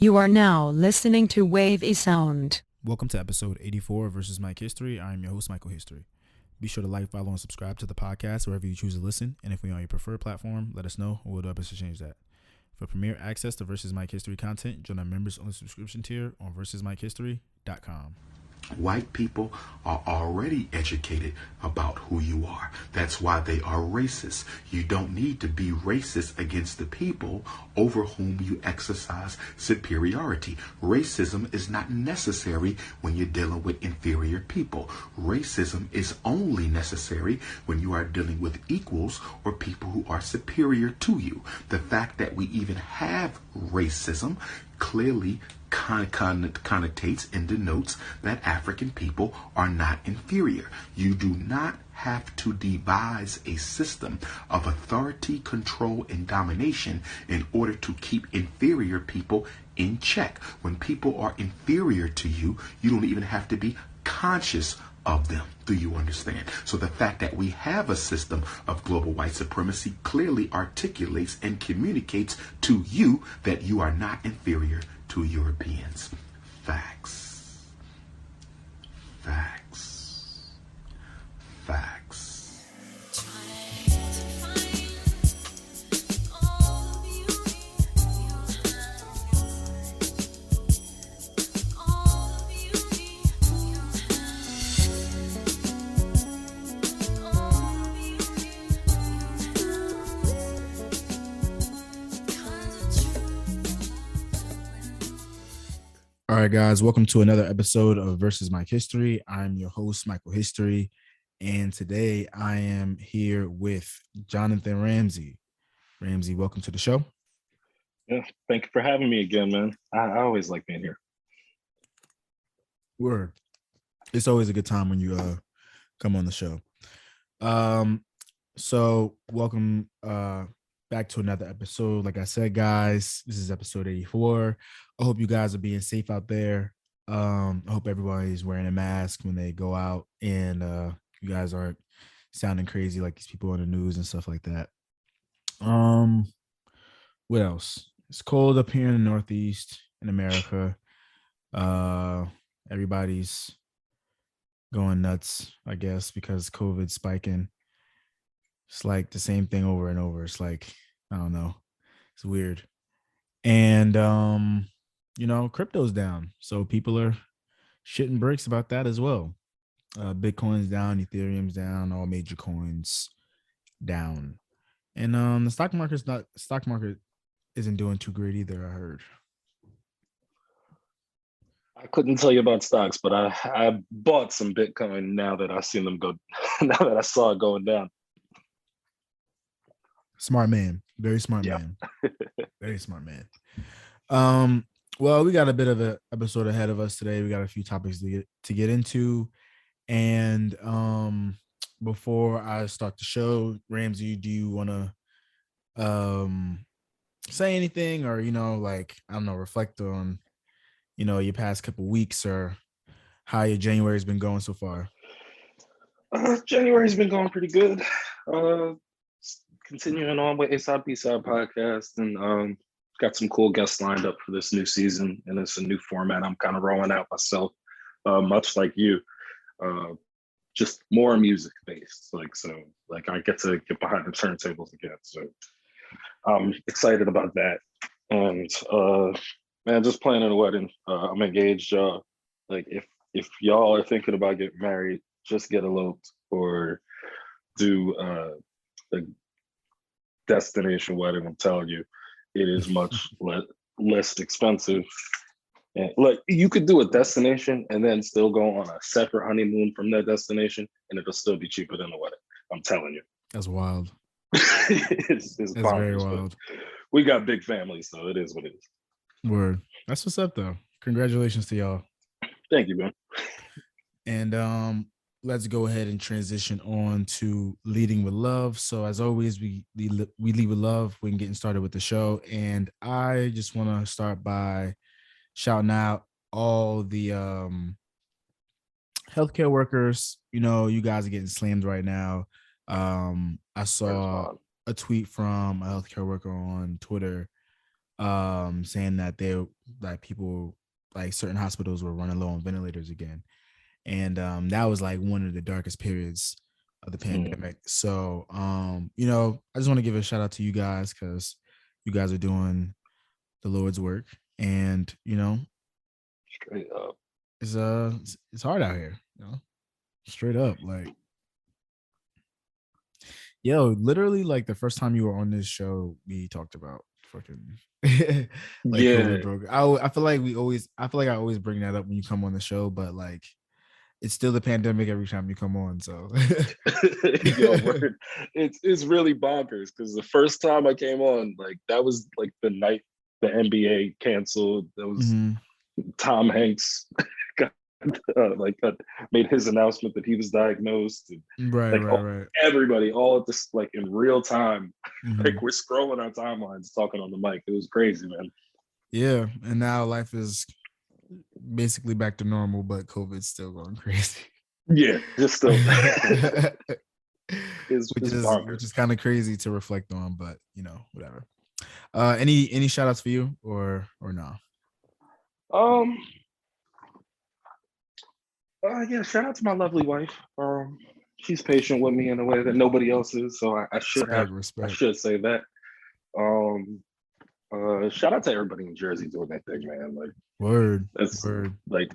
You are now listening to Wave a Sound. Welcome to episode 84 of Versus Mike History. I am your host, Michael History. Be sure to like, follow, and subscribe to the podcast wherever you choose to listen. And if we're on your preferred platform, let us know and we'll do our best to change that. For premier access to Versus Mike History content, join our members on the subscription tier on versusmikehistory.com. White people are already educated about who you are. That's why they are racist. You don't need to be racist against the people over whom you exercise superiority. Racism is not necessary when you're dealing with inferior people. Racism is only necessary when you are dealing with equals or people who are superior to you. The fact that we even have racism clearly connotates and denotes that African people are not inferior. You do not have to devise a system of authority, control, and domination in order to keep inferior people in check. When people are inferior to you, you don't even have to be conscious of them. Do you understand? So the fact that we have a system of global white supremacy clearly articulates and communicates to you that you are not inferior to Europeans. Facts. Facts. Facts. All right, guys, welcome to another episode of Versus Mike History. I'm your host, Michael History, and today I am here with Jonathan Ramsey. Ramsey, welcome to the show. Yeah, thank you for having me again, man. I always like being here. Word. It's always a good time when you come on the show. So welcome back to another episode. Like I said, guys, this is episode 84. I hope you guys are being safe out there. I hope everybody's wearing a mask when they go out, and you guys aren't sounding crazy like these people on the news and stuff like that. What else? It's cold up here in the Northeast in America. Everybody's going nuts, I guess, because COVID's spiking. It's like the same thing over and over. It's like, I don't know. It's weird. And, crypto's down. So people are shitting bricks about that as well. Bitcoin's down, Ethereum's down, all major coins down. And the stock market isn't doing too great either, I heard. I couldn't tell you about stocks, but I bought some Bitcoin now that I've seen them go, now that I saw it going down. Smart man. Very smart man. Very smart man. Well, we got a bit of an episode ahead of us today. We got a few topics to get into. And before I start the show, Ramsey, do you want to say anything or, reflect on, your past couple weeks or how your January has been going so far? January's been going pretty good. Continuing on with A-Side B-Side podcast, and got some cool guests lined up for this new season, and it's a new format I'm kind of rolling out myself, much like you, just more music based. I get to get behind the turntables again, so I'm excited about that. And man, just planning a wedding. I'm engaged. If y'all are thinking about getting married, just get eloped or do a destination wedding. I'm telling you, it is much less expensive. And you could do a destination and then still go on a separate honeymoon from that destination, and it'll still be cheaper than the wedding. I'm telling you. That's wild. It's That's very wild. We got big families, so it is what it is. Word. That's what's up, though. Congratulations to y'all. Thank you, man. And let's go ahead and transition on to leading with love. So as always, we lead with love when getting started with the show. And I just want to start by shouting out all the healthcare workers. You guys are getting slammed right now. I saw a tweet from a healthcare worker on Twitter saying that people like certain hospitals were running low on ventilators again. And that was like one of the darkest periods of the pandemic. So I just want to give a shout out to you guys, because you guys are doing the Lord's work. And Straight up. it's hard out here, straight up. Like, yo, literally, like the first time you were on this show, we talked about fucking like Yeah. COVID broke. I feel like I always bring that up when you come on the show, but like it's still the pandemic every time you come on. So Yo, word. It's really bonkers, because the first time I came on, like that was like the night the NBA canceled. That was Mhm. Tom Hanks got, made his announcement that he was diagnosed, and Right. everybody all at this, like in real time, Mhm. like we're scrolling our timelines talking on the mic. It was crazy, man. Yeah, and now life is basically back to normal, but COVID's still going crazy. Yeah, just still which it's is bonkers. kind of crazy to reflect on, but whatever. Any shout outs for you or no? Yeah, shout out to my lovely wife. She's patient with me in a way that nobody else is, so I Respect. should say that. Shout out to everybody in Jersey doing that thing, man. Like, Word. like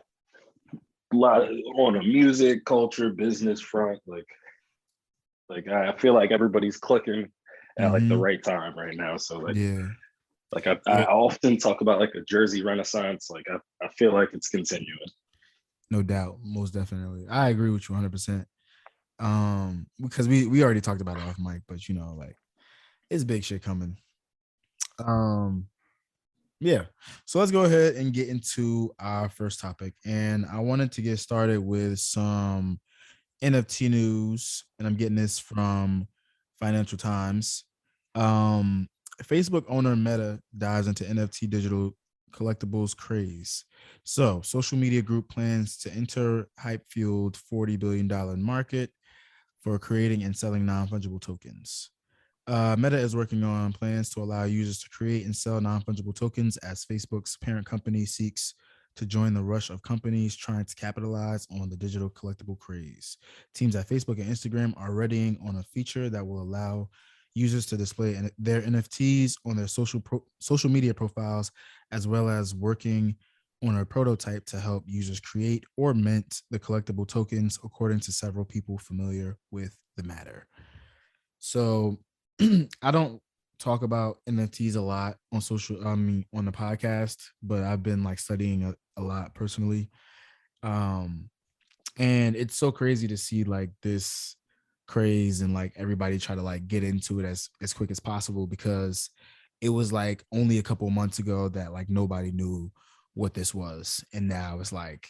a lot on a music, culture, business front. Like I feel like everybody's clicking at like the right time right now. So like I often talk about like a Jersey Renaissance. Like I feel like it's continuing. No doubt, most definitely. I agree with you 100%. Because we already talked about it off mic, but like it's big shit coming. Yeah. So let's go ahead and get into our first topic. And I wanted to get started with some NFT news, and I'm getting this from Financial Times. Facebook owner Meta dives into NFT digital collectibles craze. So, social media group plans to enter hype-fueled $40 billion market for creating and selling non-fungible tokens. Meta is working on plans to allow users to create and sell non-fungible tokens as Facebook's parent company seeks to join the rush of companies trying to capitalize on the digital collectible craze. Teams at Facebook and Instagram are readying on a feature that will allow users to display their NFTs on their social media profiles, as well as working on a prototype to help users create or mint the collectible tokens, according to several people familiar with the matter. So I don't talk about NFTs a lot on on the podcast, but I've been like studying a lot personally. And it's so crazy to see like this craze and like everybody try to like get into it as quick as possible, because it was like only a couple months ago that like nobody knew what this was, and now it's like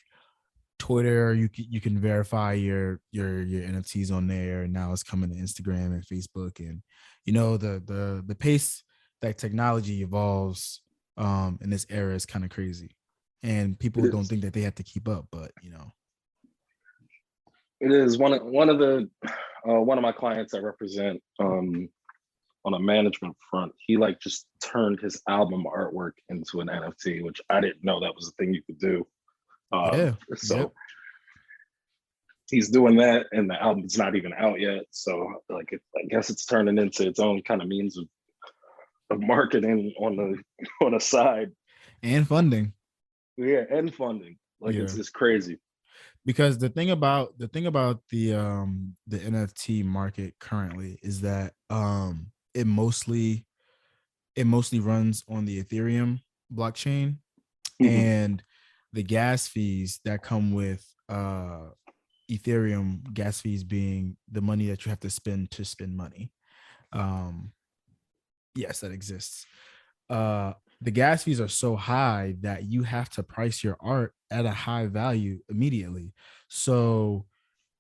Twitter, you can verify your NFTs on there, and now it's coming to Instagram and Facebook, and the pace that technology evolves in this era is kind of crazy, and people don't think that they have to keep up, but it is one of my clients I represent on a management front. He like just turned his album artwork into an NFT, which I didn't know that was a thing you could do. So he's doing that, and the album's not even out yet. So like, I guess it's turning into its own kind of means of marketing on the side and funding. Yeah, and funding. Like it's crazy. Because the thing about the NFT market currently is that it mostly runs on the Ethereum blockchain, and the gas fees that come with Ethereum gas fees being the money that you have to spend money. Yes, that exists. The gas fees are so high that you have to price your art at a high value immediately. So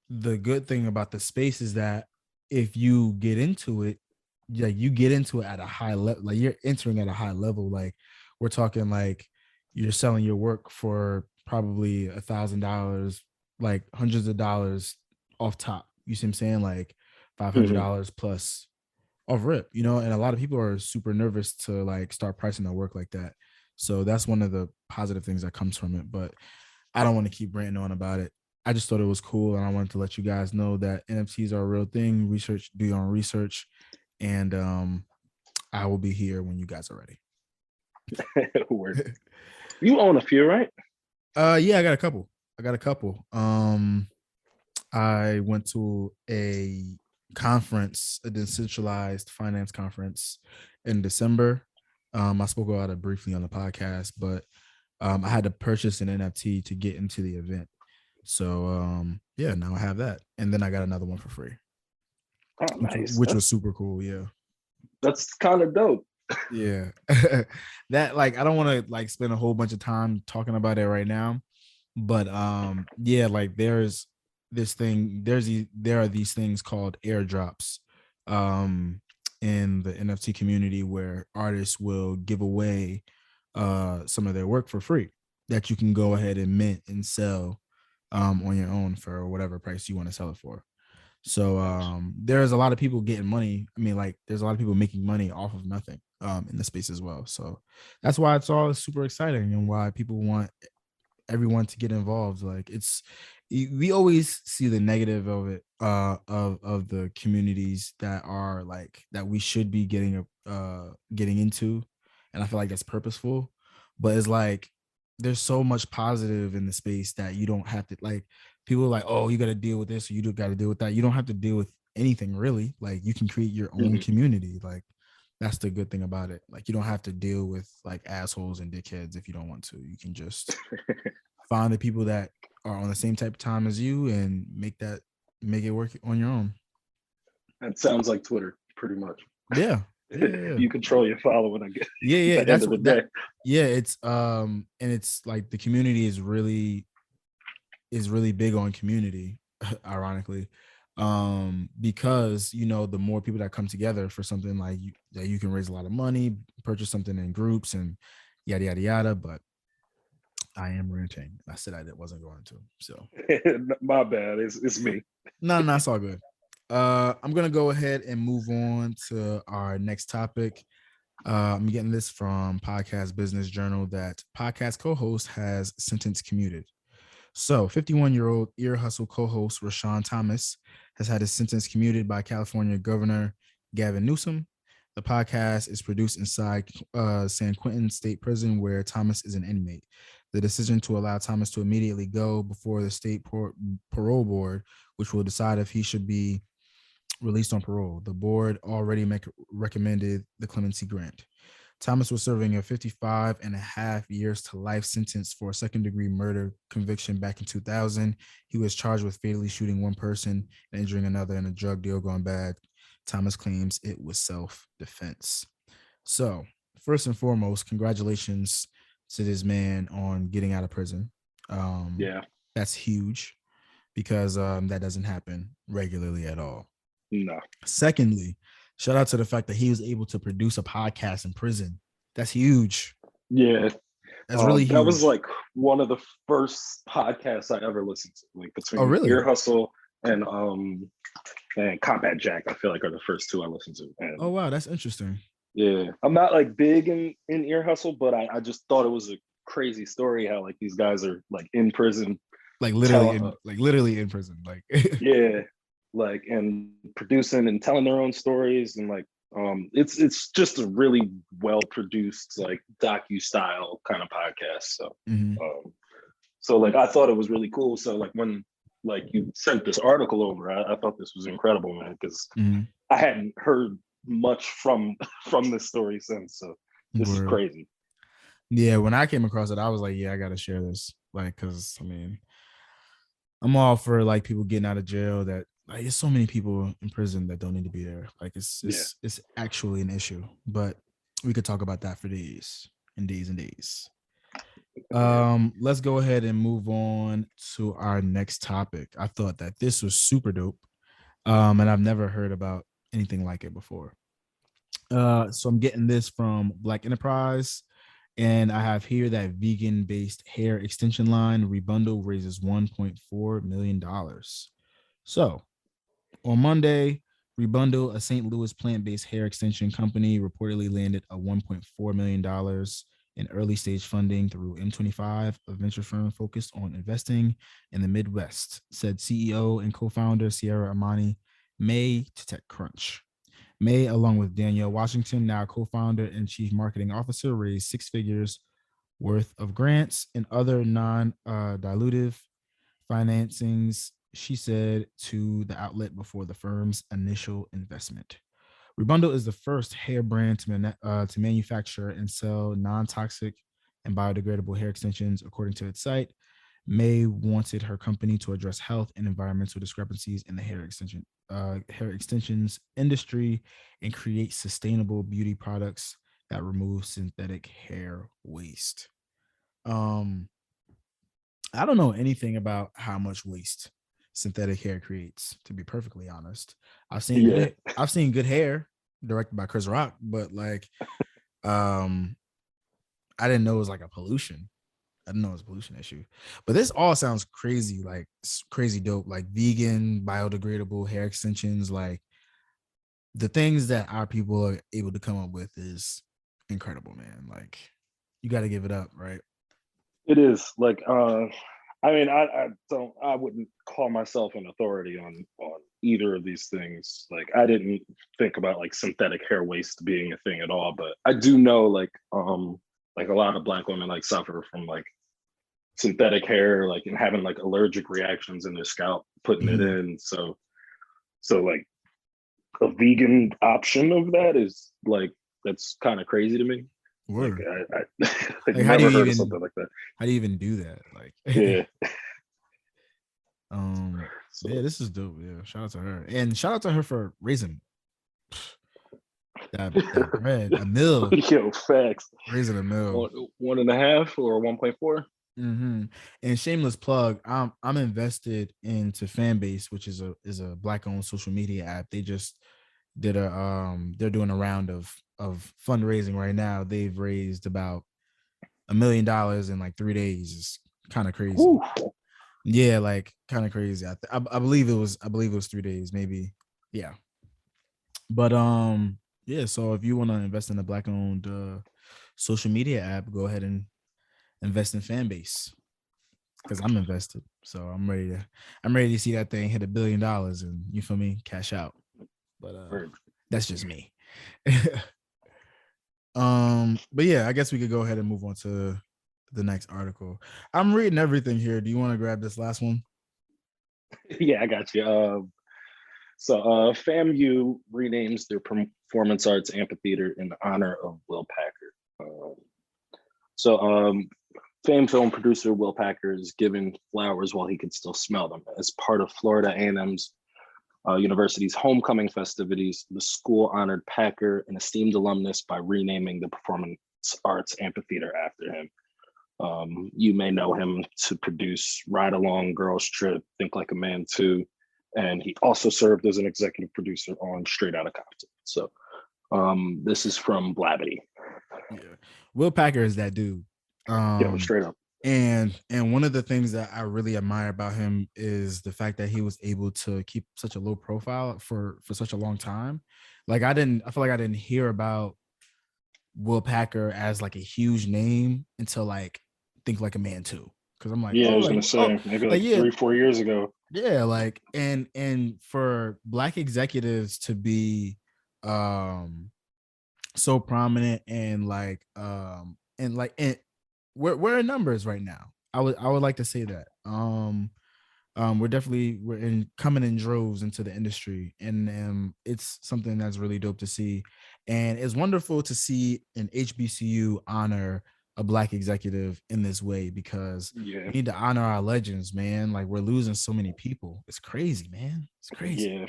the good thing about the space is that if you get into it, you get into it at a high level, like you're entering at a high level. Like we're talking like you're selling your work for probably $1,000, like hundreds of dollars off top. You see what I'm saying? Like $500 plus off rip, you know, and a lot of people are super nervous to like start pricing their work like that. So that's one of the positive things that comes from it. But I don't want to keep ranting on about it. I just thought it was cool, and I wanted to let you guys know that NFTs are a real thing. Do your own research, and I will be here when you guys are ready. Word. You own a few, right? Yeah, I got a couple. I went to a conference, a decentralized finance conference in December. I spoke about it briefly on the podcast, but I had to purchase an NFT to get into the event. So yeah, now I have that, and then I got another one for free. Oh, nice. Which was super cool. Yeah, that's kind of dope. Yeah, that like I don't want to like spend a whole bunch of time talking about it right now, but yeah, like there are these things called airdrops in the NFT community where artists will give away some of their work for free that you can go ahead and mint and sell on your own for whatever price you want to sell it for. So there's a lot of people getting money. I mean, like there's a lot of people making money off of nothing in the space as well. So that's why it's all super exciting and why people want everyone to get involved. Like we always see the negative of it, of the communities that are like that we should be getting into, and I feel like that's purposeful, but it's like there's so much positive in the space that you don't have to like. People are like, oh, you got to deal with this or you do got to deal with that. You don't have to deal with anything really. Like you can create your own community. Like that's the good thing about it. Like you don't have to deal with like assholes and dickheads if you don't want to. You can just find the people that are on the same type of time as you and make it work on your own. That sounds like Twitter, pretty much. Yeah. You control your following, I guess. Yeah. That's what the day. Yeah, it's and it's like the community is really big on community, ironically. Because you know, the more people that come together for something like that you can raise a lot of money, purchase something in groups and yada yada yada. But I am ranting. I said I wasn't going to. So my bad. It's me. No, it's all good. I'm gonna go ahead and move on to our next topic. I'm getting this from Podcast Business Journal that podcast co-host has sentence commuted. So 51-year-old Ear Hustle co-host Rashawn Thomas has had his sentence commuted by California Governor Gavin Newsom. The podcast is produced inside San Quentin State Prison, where Thomas is an inmate. The decision to allow Thomas to immediately go before the state parole board, which will decide if he should be released on parole. The board already recommended the clemency grant. Thomas was serving a 55.5 years to life sentence for a second-degree murder conviction back in 2000. He was charged with fatally shooting one person and injuring another in a drug deal gone bad. Thomas claims it was self-defense. So, first and foremost, congratulations to this man on getting out of prison. Yeah, that's huge because that doesn't happen regularly at all. No. Secondly, shout out to the fact that he was able to produce a podcast in prison. That's huge. Yeah. That's really huge. That was like one of the first podcasts I ever listened to. Like between Ear Hustle and Combat Jack, I feel like are the first two I listened to. And, oh wow, that's interesting. Yeah. I'm not like big in Ear Hustle, but I just thought it was a crazy story how like these guys are like in prison. Like literally in prison. Like yeah. Like and producing and telling their own stories and like it's just a really well produced like docu style kind of podcast. So so like I thought it was really cool. So like when like you sent this article over, I thought this was incredible, man, because I hadn't heard much from this story since. So this is crazy. Yeah, when I came across it, I was like, yeah, I gotta share this. Like, cause I mean, I'm all for like people getting out of jail that like there's so many people in prison that don't need to be there. Like it's actually an issue, but we could talk about that for days and days and days. Let's go ahead and move on to our next topic. I thought that this was super dope. And I've never heard about anything like it before. So I'm getting this from Black Enterprise, and I have here that vegan-based hair extension line Rebundle raises $1.4 million. So on Monday, Rebundle, a St. Louis plant-based hair extension company, reportedly landed a $1.4 million in early stage funding through M25, a venture firm focused on investing in the Midwest, said CEO and co-founder Sierra Amani May to TechCrunch. May, along with Danielle Washington, now co-founder and chief marketing officer, raised six figures worth of grants and other non-dilutive financings, she said to the outlet before the firm's initial investment. Rebundle is the first hair brand to manufacture and sell non-toxic and biodegradable hair extensions, according to its site. May wanted her company to address health and environmental discrepancies in the hair extensions industry and create sustainable beauty products that remove synthetic hair waste. I don't know anything about how much waste synthetic hair creates, to be perfectly honest. I've seen good hair directed by Chris Rock, but like I didn't know it was like a pollution. I didn't know it was a pollution issue. But this all sounds crazy, like crazy dope, like vegan, biodegradable hair extensions, like the things that our people are able to come up with is incredible, man. Like you got to give it up, right? It is like, I mean, I wouldn't call myself an authority on either of these things. Like, I didn't think about like synthetic hair waste being a thing at all, but I do know like a lot of Black women like suffer from like synthetic hair, like and having like allergic reactions in their scalp, putting it in. So like a vegan option of that is like, that's kind of crazy to me. Word. Like I like, never heard of something like that. How do you even do that? Like, yeah. So, yeah, this is dope. Yeah, shout out to her, and shout out to her for raising that bread, a mill. Yo, facts. Raising a mill. 1.5 or 1.4. And shameless plug, I'm invested into Fanbase, which is a Black-owned social media app. They just did they're doing a round of fundraising right now. They've raised about $1 million in like 3 days. It's kind of crazy. Ooh. Yeah, like kind of crazy. I believe it was 3 days, maybe. Yeah. But yeah. So if you want to invest in a Black-owned social media app, go ahead and invest in Fanbase, because I'm invested. So I'm ready to see that thing hit $1 billion and, you feel me, cash out. But that's just me. But yeah, I guess we could go ahead and move on to the next article. I'm reading everything here. Do you want to grab this last one? Yeah, I got you. So FAMU renames their performance arts amphitheater in honor of Will Packer. Famed film producer Will Packer is giving flowers while he can still smell them. As part of Florida A&M's University's homecoming festivities, the school honored Packer, an esteemed alumnus, by renaming the Performance Arts Amphitheater after him. You may know him to produce Ride Along, Girls Trip, Think Like a Man 2, and he also served as an executive producer on Straight Outta Compton. So this is from Blabbity. Yeah, Will Packer is that dude. Yeah, straight up. And one of the things that I really admire about him is the fact that he was able to keep such a low profile for such a long time. Like I feel like I didn't hear about Will Packer as like a huge name until like Think Like a Man 2. Because I'm like, yeah, I was gonna say maybe like 3-4 years ago. Yeah, like and for Black executives to be so prominent and we're in numbers right now. I would like to say that. We're coming in droves into the industry, and it's something that's really dope to see. And it's wonderful to see an HBCU honor a Black executive in this way, because we need to honor our legends, man. Like, we're losing so many people. It's crazy, man. It's crazy. Yeah.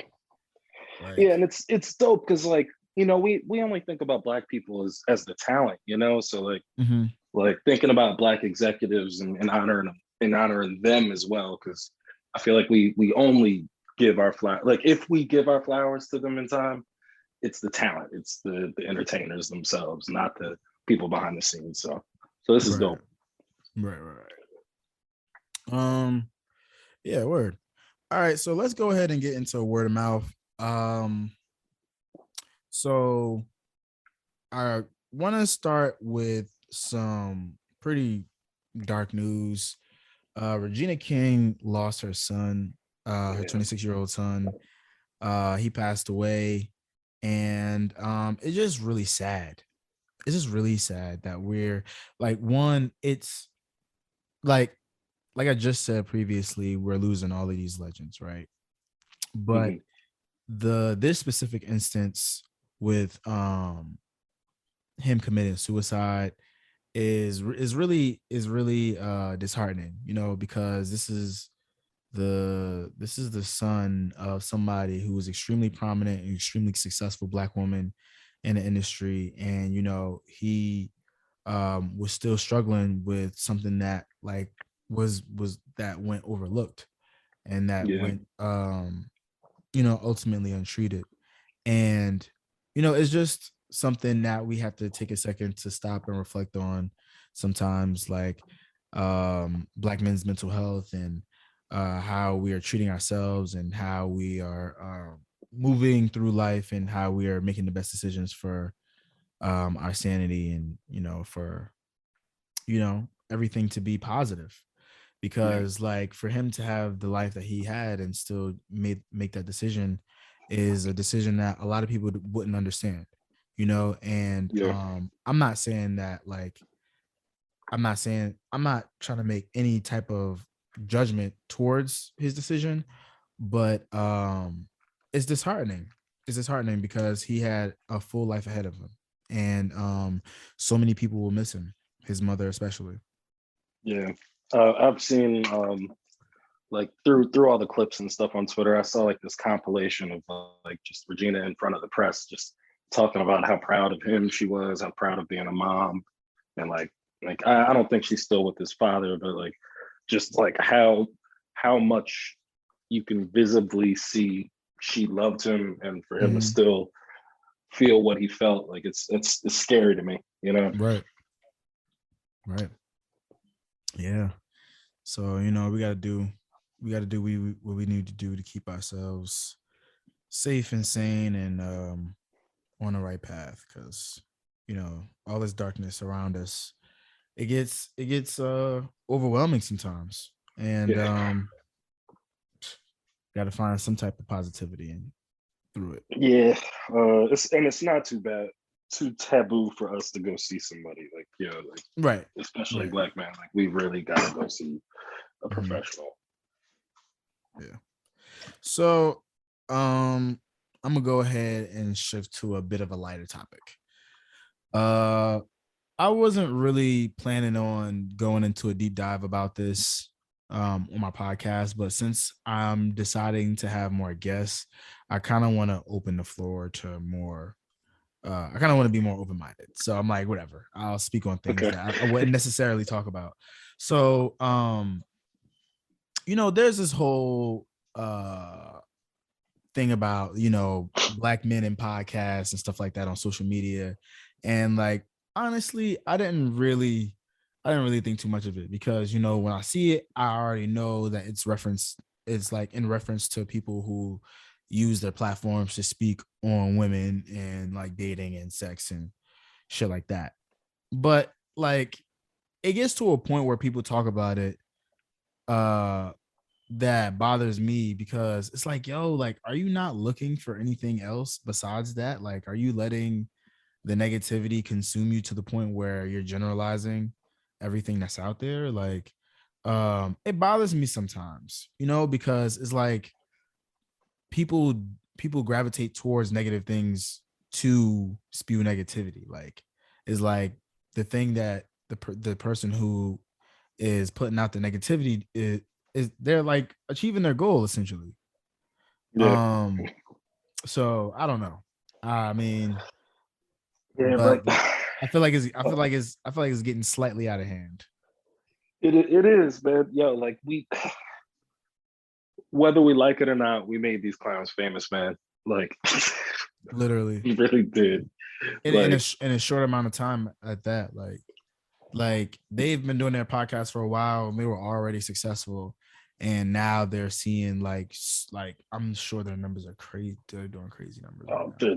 Like, and it's dope because, like, you know, we only think about Black people as the talent, you know. So like, like thinking about Black executives and honoring them as well, because I feel like we only give our flowers. Like, if we give our flowers to them in time, it's the talent, it's the entertainers themselves, not the people behind the scenes. So this is dope. Right. Yeah, word. All right, so let's go ahead and get into word of mouth. So I want to start with some pretty dark news. Regina King lost her son, her 26-year-old son. He passed away, and it's just really sad. It's just really sad that we're like, one, it's like I just said previously, we're losing all of these legends, right? But Mhm. this specific instance with him committing suicide is really disheartening, because this is the son of somebody who was extremely prominent and extremely successful Black woman in the industry, and he was still struggling with something that like was that went overlooked, and that Yeah. went ultimately untreated. And it's just something that we have to take a second to stop and reflect on sometimes, like Black men's mental health, and how we are treating ourselves, and how we are moving through life, and how we are making the best decisions for our sanity, and for everything to be positive. Yeah. Because like, for him to have the life that he had and still make that decision is a decision that a lot of people wouldn't understand, and Yeah. I'm not saying that, like, I'm not trying to make any type of judgment towards his decision, but it's disheartening because he had a full life ahead of him, and so many people will miss him, his mother especially. Yeah. I've seen like through all the clips and stuff on Twitter, I saw like this compilation of like just Regina in front of the press, just talking about how proud of him she was, how proud of being a mom, and like I don't think she's still with his father, but like just like how much you can visibly see she loved him, and for him to Mhm. still feel what he felt, like it's scary to me, you know. Right. Right. Yeah. So we gotta do what we need to do to keep ourselves safe and sane, and on the right path, because all this darkness around us, it gets overwhelming sometimes, and Yeah. got to find some type of positivity in through it. Yeah, it's not too bad, too taboo for us to go see somebody, like, like Right. especially Right. Black man, like we really gotta go see a Mhm. professional. Yeah. So I'm gonna go ahead and shift to a bit of a lighter topic. uh I wasn't really planning on going into a deep dive about this on my podcast, but since I'm deciding to have more guests, I kind of want to open the floor to more. I kind of want to be more open-minded. So I'm like, whatever. I'll speak on things Okay. that I wouldn't necessarily talk about. So, there's this whole thing about Black men in podcasts and stuff like that on social media, and like, honestly, I didn't really think too much of it, because when I see it, I already know that it's like in reference to people who use their platforms to speak on women and like dating and sex and shit like that. But like, it gets to a point where people talk about it uh that bothers me, because it's like, yo, like, are you not looking for anything else besides that? Like, are you letting the negativity consume you to the point where you're generalizing everything that's out there? Like, it bothers me sometimes, because it's like people people gravitate towards negative things to spew negativity. Like, is like the thing that the person who is putting out the negativity is they're like achieving their goal essentially. Yeah. Um, so I don't know. I mean, Yeah, but but I feel like it's getting slightly out of hand. it is, man. Yo, like we, whether we like it or not, we made these clowns famous, man. Like Literally, we really did. Like in a short amount of time at that. Like they've been doing their podcast for a while, and they were already successful. and now they're seeing like I'm sure their numbers are crazy. They're doing crazy numbers.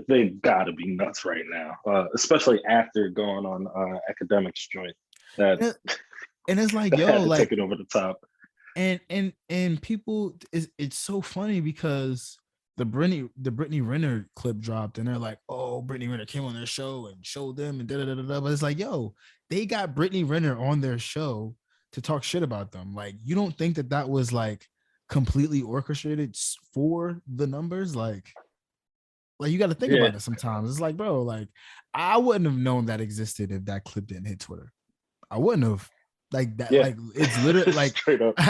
They've got to be nuts right now, especially after going on academics joint. That and it's like, that yo, had to like take it over the top. And people, it's so funny because the Brittany Renner clip dropped, and they're like, oh, Brittany Renner came on their show and showed them and da da da da. But it's like, yo, they got Brittany Renner on their show to talk shit about them. Like, you don't think that was like completely orchestrated for the numbers? Like you got to think about it sometimes. It's like, bro, like I wouldn't have known that existed if that clip didn't hit Twitter. I wouldn't have. Like that, like it's literally like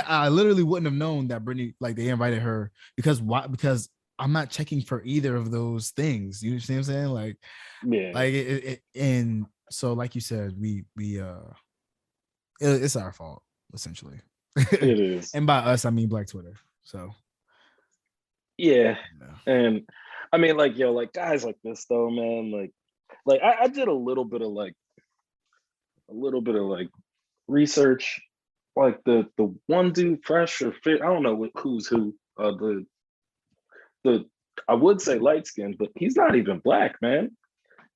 I literally wouldn't have known that Brittany, like they invited her because why? Because I'm not checking for either of those things. You see what I'm saying? Like, like and so like you said, it's our fault essentially. It is, and by us I mean Black Twitter. So yeah, and I mean, like, yo, like guys like this though, man, like I did a little bit of research, like the one dude, Fresh or Fit, I don't know who's who. The I would say light skinned, but he's not even black, man.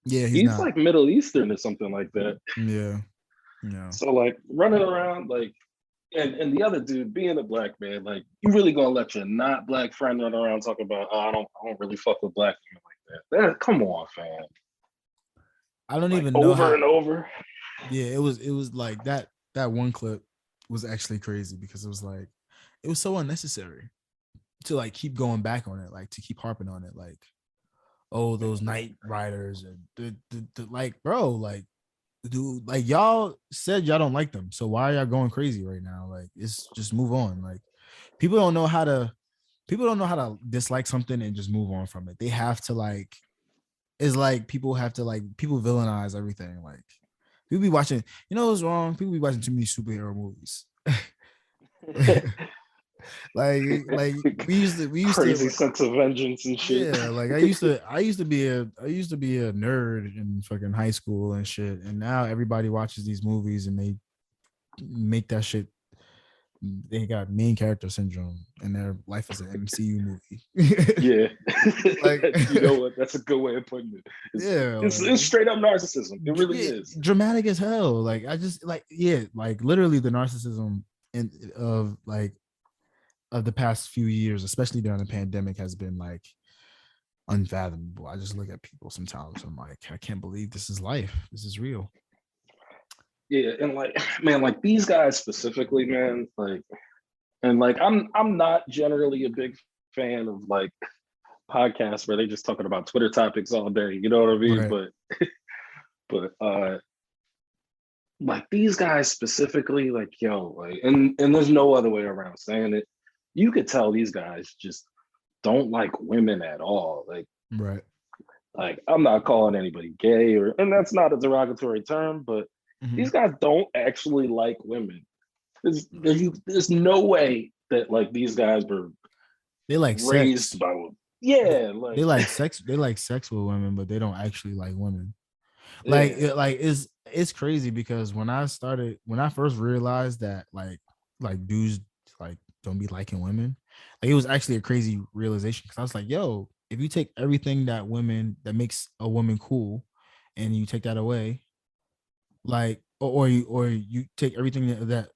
Yeah, he's like Middle Eastern or something like that. Yeah. So like running around like, and the other dude being a black man, like you really gonna let your not black friend run around talking about, oh, I don't really fuck with black women like that? Come on, fam. I don't even know over and over. Yeah, it was like that one clip was actually crazy because it was like it was so unnecessary to like keep going back on it, like to keep harping on it, like, oh, those night riders and the like, bro, like, dude, like y'all said y'all don't like them, so why are y'all going crazy right now? Like, it's just move on. Like, people don't know how to dislike something and just move on from it. They have to like, it's like people villainize everything. Like, people be watching, you know what's wrong? People be watching too many superhero movies. like we used crazy to sense of vengeance and shit. Yeah, like I used to be a nerd in fucking high school and shit, and now everybody watches these movies and they make that shit. They got main character syndrome, and their life is an MCU movie. Yeah, like, you know what? That's a good way of putting it. It's straight up narcissism. It really is dramatic as hell. Like, I just like literally the narcissism of the past few years, especially during the pandemic, has been like unfathomable. I just look at people sometimes. I'm like, I can't believe this is life. This is real. Yeah, and like, man, like these guys specifically, man, like, and like I'm not generally a big fan of like podcasts where they just talking about Twitter topics all day. You know what I mean? Right. But like these guys specifically, like, yo, like, and there's no other way around saying it. You could tell these guys just don't like women at all. Like, right. Like, I'm not calling anybody gay, and that's not a derogatory term, but these guys don't actually like women. There's no way that like these guys were raised sex by women. Yeah, like they like sex. They like sex with women, but they don't actually like women. Like, it's crazy because when I first realized that like dudes like don't be liking women, like it was actually a crazy realization because I was like, yo, if you take everything that makes a woman cool and you take that away, like, or you take everything that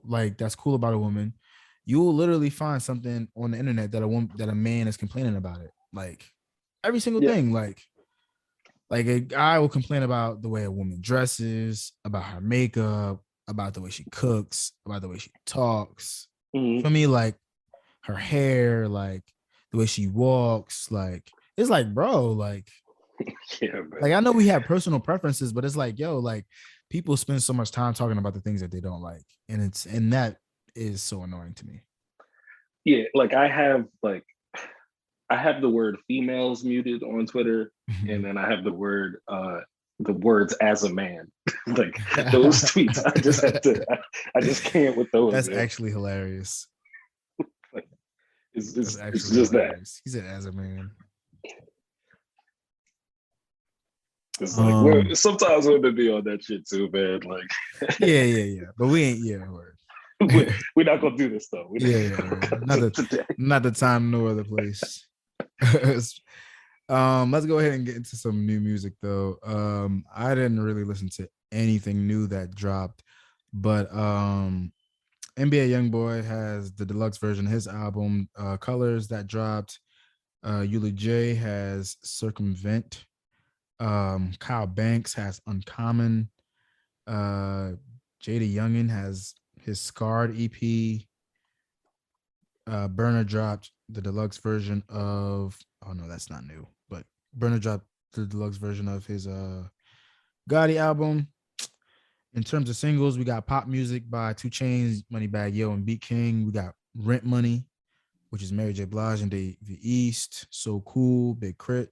like that's cool about a woman, you will literally find something on the internet that a man is complaining about it. Like, every single thing. Like a guy will complain about the way a woman dresses, about her makeup, about the way she cooks, about the way she talks. For me, like her hair, like the way she walks, like it's like, bro, like, like I know we have personal preferences, but it's like, yo, like people spend so much time talking about the things that they don't like, and that is so annoying to me. Yeah, like I have the word females muted on Twitter, and then I have the words as a man. Like those tweets, I just can't with those. That's actually hilarious. Like, it's just hilarious. That. He said as a man. It's like sometimes women be on that shit too, man. Like yeah. But we ain't word. We're not gonna do this though. Yeah. Today. Not the time, no other place. Let's go ahead and get into some new music though. I didn't really listen to anything new that dropped, but NBA Youngboy has the deluxe version of his album, Colors, that dropped. Yuli J has Circumvent. Kyle Banks has Uncommon. Jada Youngin has his Scarred EP. Burner dropped the deluxe version of, oh no, that's not new, but Burner dropped the deluxe version of his Gotti album. In terms of singles, we got Pop Music by 2 Chainz, Moneybagg Yo, and Beat King. We got Rent Money, which is Mary J. Blige and the East. So Cool, Big Crit,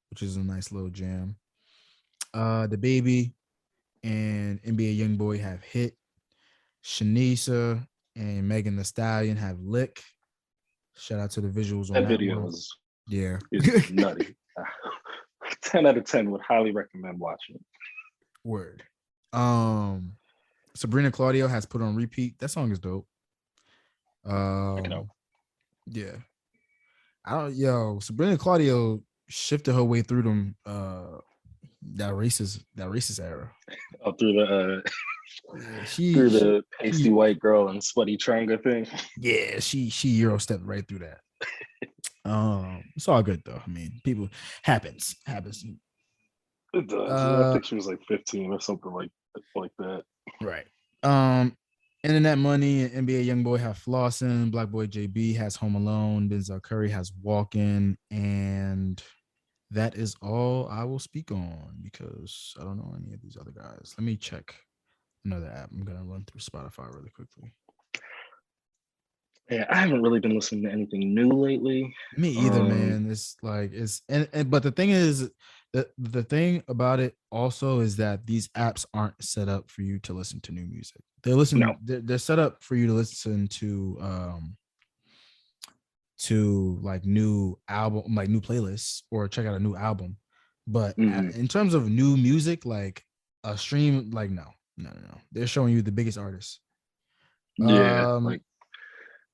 which is a nice little jam. The Baby and NBA Youngboy have Hit. Shanisa and Megan Thee Stallion have Lick. Shout out to the visuals on That that video one. is Yeah. nutty. 10 out of 10 would highly recommend watching it. Word. Sabrina Claudio has Put on Repeat. That song is dope. Yeah. Sabrina Claudio shifted her way through them that racist era. Through the through the pasty white girl and sweaty tranga thing. Yeah, she Euro stepped right through that. It's all good though. I mean, people happens. It does. I think she was like 15 or something like that. Right. Internet Money and NBA Youngboy have Flossin'. Black Boy JB has Home Alone. Denzel Curry has Walkin', and that is all I will speak on because I don't know any of these other guys. Let me check another app. I'm gonna run through Spotify really quickly. Yeah, I haven't really been listening to anything new lately. Me either, man. It's like but the thing is, the thing about it also is that these apps aren't set up for you to listen to new music. They're set up for you to listen to like new album, like new playlists, or check out a new album. But in terms of new music, like a stream, like no. They're showing you the biggest artists. Yeah, like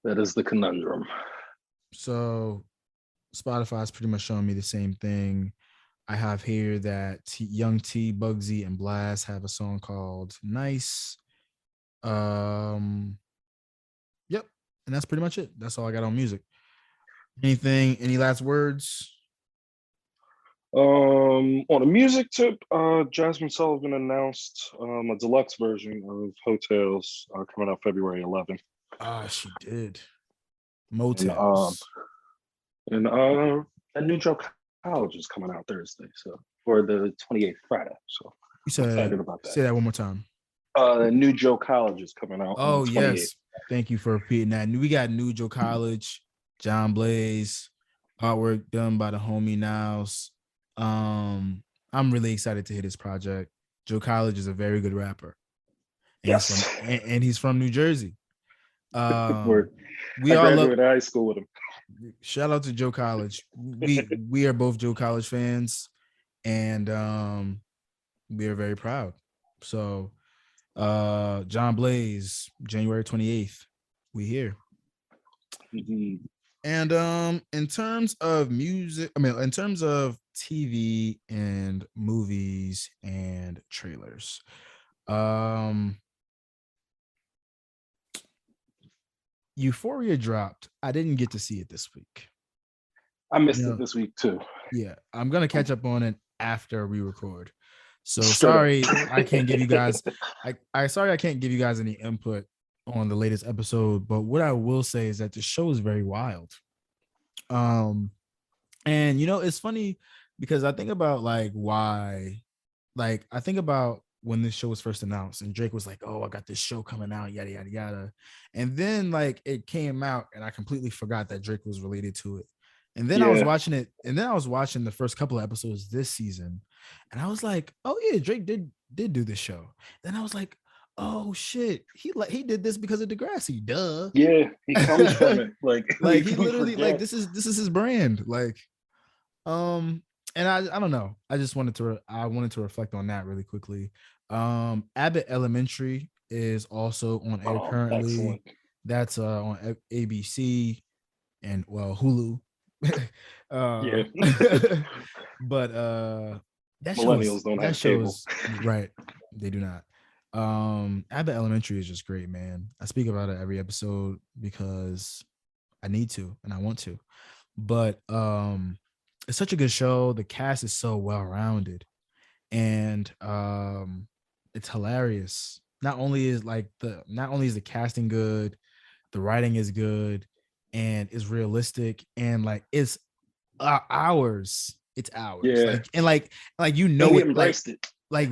that is the conundrum. So Spotify is pretty much showing me the same thing. I have here that Young T, Bugsy, and Blast have a song called Nice. Yep. And that's pretty much it. That's all I got on music. Any last words? On a music tip, Jasmine Sullivan announced a deluxe version of Hotels coming out February 11th. She did. Motels. And a new Joe College is coming out Thursday, so for the 28th Friday. So I'm excited about that. Say that one more time. New Joe College is coming out. Oh, yes. Thank you for repeating that. We got New Joe College, John Blaze, artwork done by the homie Niles. I'm really excited to hear this project. Joe College is a very good rapper. And yes. He's from New Jersey. I graduated high school with him. Shout out to Joe College. We are both Joe College fans, and we are very proud. So John Blaze, January 28th, we here. Mm-hmm. And in terms of music, in terms of TV and movies and trailers, Euphoria dropped. I didn't get to see it this week. I missed it this week too. Yeah, I'm gonna catch up on it after we record. So sorry, I can't give you guys. I can't give you guys any input on the latest episode. But what I will say is that the show is very wild. And it's funny because I think about why, I think about when this show was first announced and Drake was like, "Oh, I got this show coming out, yada yada yada," and then it came out and I completely forgot that Drake was related to it. And then I was watching it, and then I was watching the first couple of episodes this season, and I was like, "Oh yeah, Drake did do this show." Then I was like, "Oh shit, he did this because of Degrassi, duh." Yeah, he comes from it. He literally this is his brand. And I don't know. I wanted to reflect on that really quickly. Abbott Elementary is also on air currently. Excellent. That's on ABC and Hulu. Yeah. But Millennials don't that have show cable. is right. They do not. Abbott Elementary is just great, man. I speak about it every episode because I need to and I want to. But it's such a good show. The cast is so well rounded, and it's hilarious. Not only is the casting good, the writing is good, and it's realistic, and like it's hours. It's hours. Yeah. Like And we it embraced it. like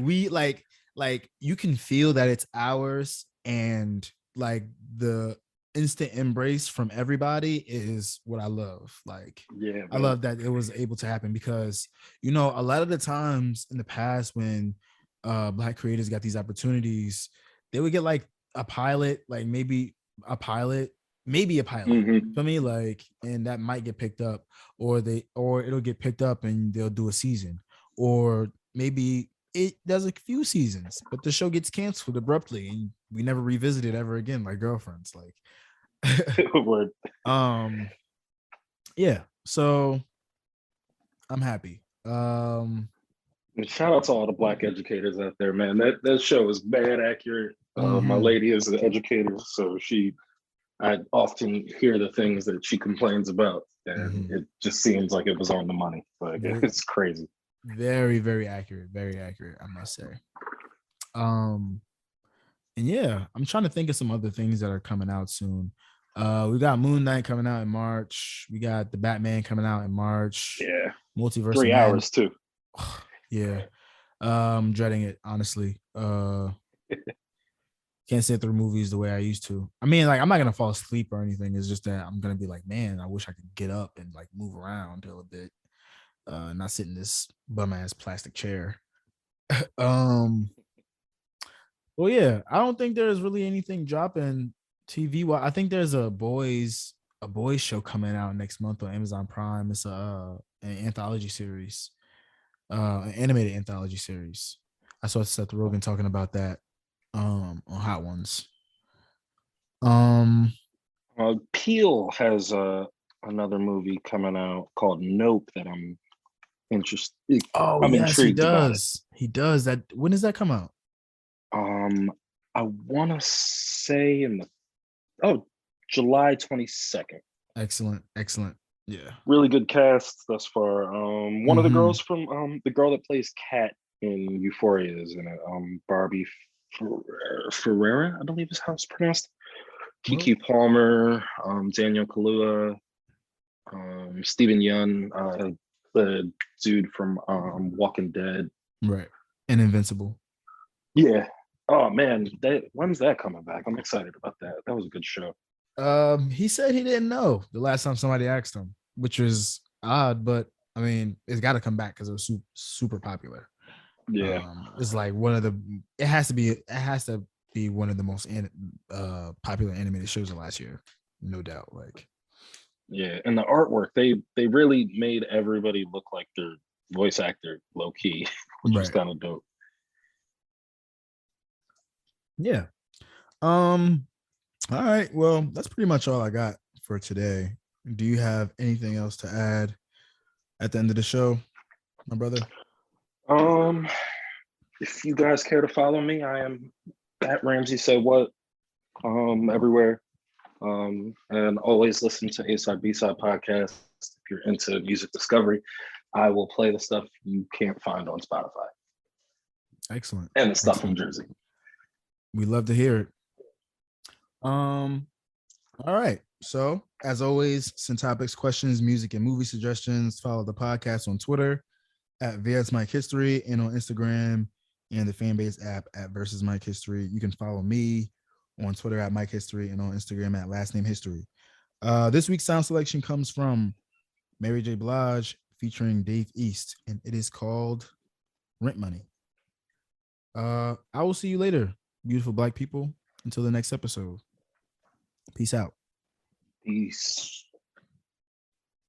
you can feel that it's ours, and like the instant embrace from everybody is what I love. Like Yeah, I man. love that it was able to happen because a lot of the times in the past when Black creators got these opportunities, they would get like a pilot, like maybe a pilot Mhm. for me, like, and that might get picked up, or it'll get picked up and they'll do a season, or maybe it does a few seasons, but the show gets canceled abruptly and we never revisit it ever again, like Girlfriends. Like Word. yeah, so I'm happy. And shout out to all the Black educators out there, man. That show is bad accurate. My Mhm. lady is an educator, so I often hear the things that she complains about, and it just seems like it was on the money. Like Very, it's crazy. very, very accurate, I must say. And yeah, I'm trying to think of some other things that are coming out soon. We got Moon Knight coming out in March. We got the Batman coming out in March. Yeah, Multiverse 3 of Man. hours too. Yeah. I'm dreading it, honestly. Can't sit through movies the way I used to. I mean, like, I'm not gonna fall asleep or anything. It's just that I'm gonna be like, man, I wish I could get up and like move around a little bit. Not sit in this bum ass plastic chair. Well, yeah, I don't think there's really anything dropping TV. Well, I think there's a boys show coming out next month on Amazon Prime. It's an anthology series, an animated anthology series. I saw Seth Rogen talking about that on Hot Ones. Peel has another movie coming out called Nope that I'm interested. Oh I'm yes, he intrigued about it. does. He does that. When does that come out? I want to say July 22nd. Excellent, excellent. Yeah. Really good cast thus far. One of the Mhm. girls from the girl that plays Kat in Euphoria is in it. Barbie Ferreira, I believe is how it's pronounced. Well, Kiki Palmer, Daniel Kaluuya, Stephen Yeun, the dude from Walking Dead. right. And Invincible. Yeah. Oh man, when's that coming back? I'm excited about that. That was a good show. He said he didn't know the last time somebody asked him, which was odd, but I mean, it's got to come back because it was super popular. Yeah. It's like it has to be one of the most popular animated shows of last year, no doubt. Like, Yeah, and the artwork, they really made everybody look like their voice actor low key, which was right. kind of dope. Yeah. All right. Well, that's pretty much all I got for today. Do you have anything else to add at the end of the show, my brother? If you guys care to follow me, I am at Ramsey Say What everywhere. And always listen to A-Side B-Side podcast. If you're into music discovery, I will play the stuff you can't find on Spotify. Excellent. And the stuff Excellent. from Jersey. We love to hear it. All right. So, as always, send topics, questions, music, and movie suggestions. Follow the podcast on Twitter at VS Mike History and on Instagram and the Fanbase app at Versus Mike History. You can follow me on Twitter at Mike History and on Instagram at Last Name History. This week's sound selection comes from Mary J. Blige featuring Dave East, and it is called Rent Money. I will see you later, beautiful Black people. Until the next episode. Peace out. Peace.